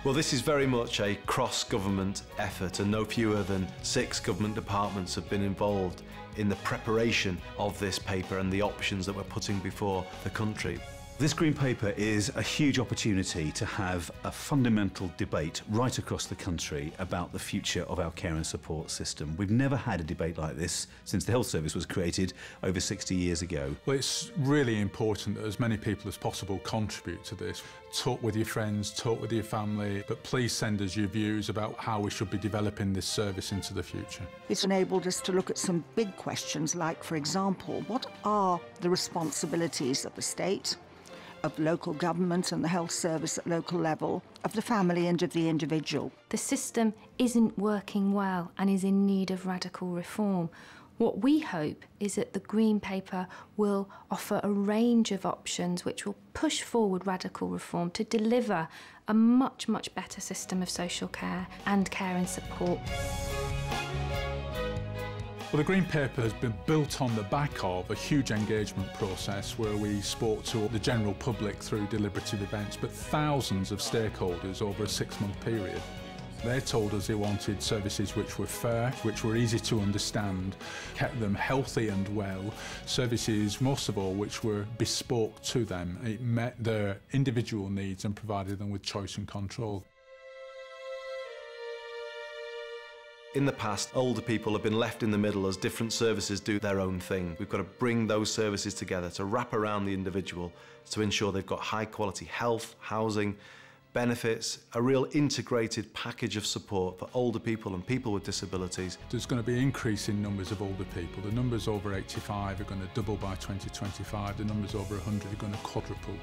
Well, this is very much a cross-government effort, and no fewer than 6 government departments have been involved in the preparation of this paper and the options that we're putting before the country. This Green Paper is a huge opportunity to have a fundamental debate right across the country about the future of our care and support system. We've never had a debate like this since the Health Service was created over 60 years ago. Well, it's really important that as many people as possible contribute to this. Talk with your friends, talk with your family, but please send us your views about how we should be developing this service into the future. It's enabled us to look at some big questions like, for example, what are the responsibilities of the state, of local government and the health service at local level, of the family and of the individual. The system isn't working well and is in need of radical reform. What we hope is that the Green Paper will offer a range of options which will push forward radical reform to deliver a much, much better system of social care and care and support. Well, the Green Paper has been built on the back of a huge engagement process where we spoke to the general public through deliberative events, but thousands of stakeholders over a 6-month period. They told us they wanted services which were fair, which were easy to understand, kept them healthy and well, services, most of all, which were bespoke to them. It met their individual needs and provided them with choice and control. In the past, older people have been left in the middle as different services do their own thing. We've got to bring those services together to wrap around the individual to ensure they've got high quality health, housing, benefits, a real integrated package of support for older people and people with disabilities. There's going to be increasing numbers of older people. The numbers over 85 are going to double by 2025. The numbers over 100 are going to quadruple.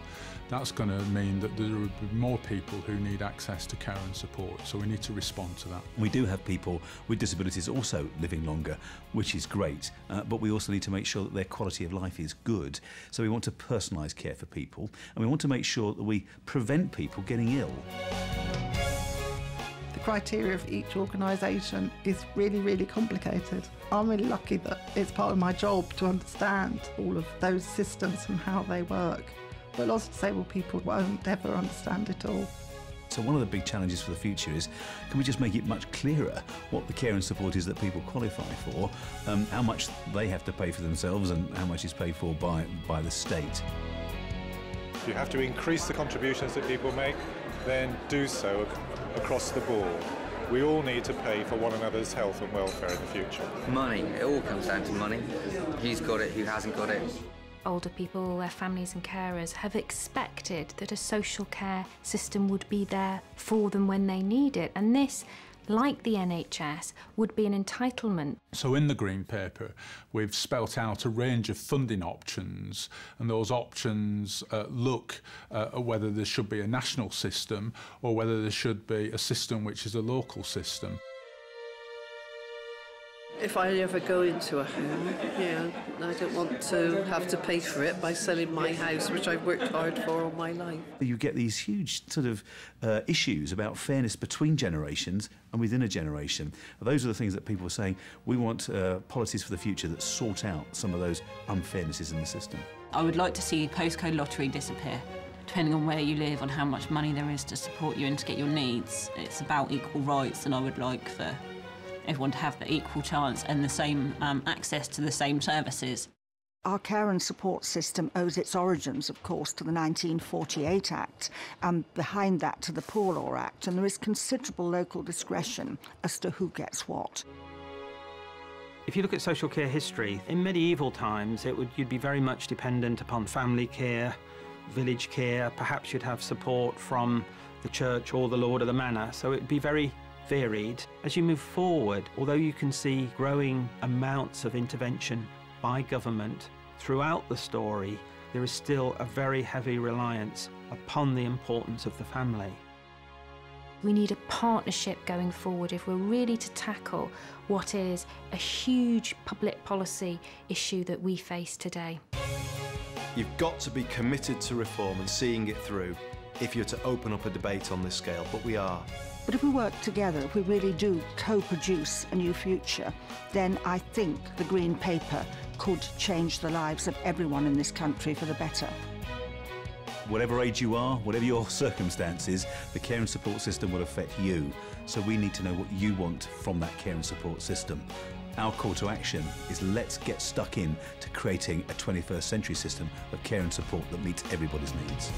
That's going to mean that there will be more people who need access to care and support, so we need to respond to that. We do have people with disabilities also living longer, which is great, but we also need to make sure that their quality of life is good. So we want to personalise care for people, and we want to make sure that we prevent people getting ill. The criteria of each organisation is really, really complicated. I'm really lucky that it's part of my job to understand all of those systems and how they work. But lots of disabled people won't ever understand it all. So one of the big challenges for the future is, can we just make it much clearer what the care and support is that people qualify for, how much they have to pay for themselves and how much is paid for by the state. If you have to increase the contributions that people make, then do so across the board. We all need to pay for one another's health and welfare in the future. Money, it all comes down to money. Who's got it, who hasn't got it. Older people, their families and carers have expected that a social care system would be there for them when they need it, and this, like the NHS, would be an entitlement. So in the Green Paper, we've spelt out a range of funding options, and those options look at whether there should be a national system or whether there should be a system which is a local system. If I ever go into a home, I don't want to have to pay for it by selling my house, which I've worked hard for all my life. You get these huge sort of issues about fairness between generations and within a generation. Those are the things that people are saying, we want policies for the future that sort out some of those unfairnesses in the system. I would like to see postcode lottery disappear. Depending on where you live, on how much money there is to support you and to get your needs. It's about equal rights, and I would like for everyone to have the equal chance and the same access to the same services. Our care and support system owes its origins, of course, to the 1948 Act, and behind that to the Poor Law Act, and there is considerable local discretion as to who gets what. If you look at social care history, in medieval times you'd be very much dependent upon family care, village care, perhaps you'd have support from the church or the lord of the manor, so it'd be very varied. As you move forward, although you can see growing amounts of intervention by government throughout the story, there is still a very heavy reliance upon the importance of the family. We need a partnership going forward if we're really to tackle what is a huge public policy issue that we face today. You've got to be committed to reform and seeing it through if you're to open up a debate on this scale, but we are. But if we work together, if we really do co-produce a new future, then I think the Green Paper could change the lives of everyone in this country for the better. whatever age you are, whatever your circumstances, the care and support system will affect you. So we need to know what you want from that care and support system. Our call to action is let's get stuck in to creating a 21st century system of care and support that meets everybody's needs.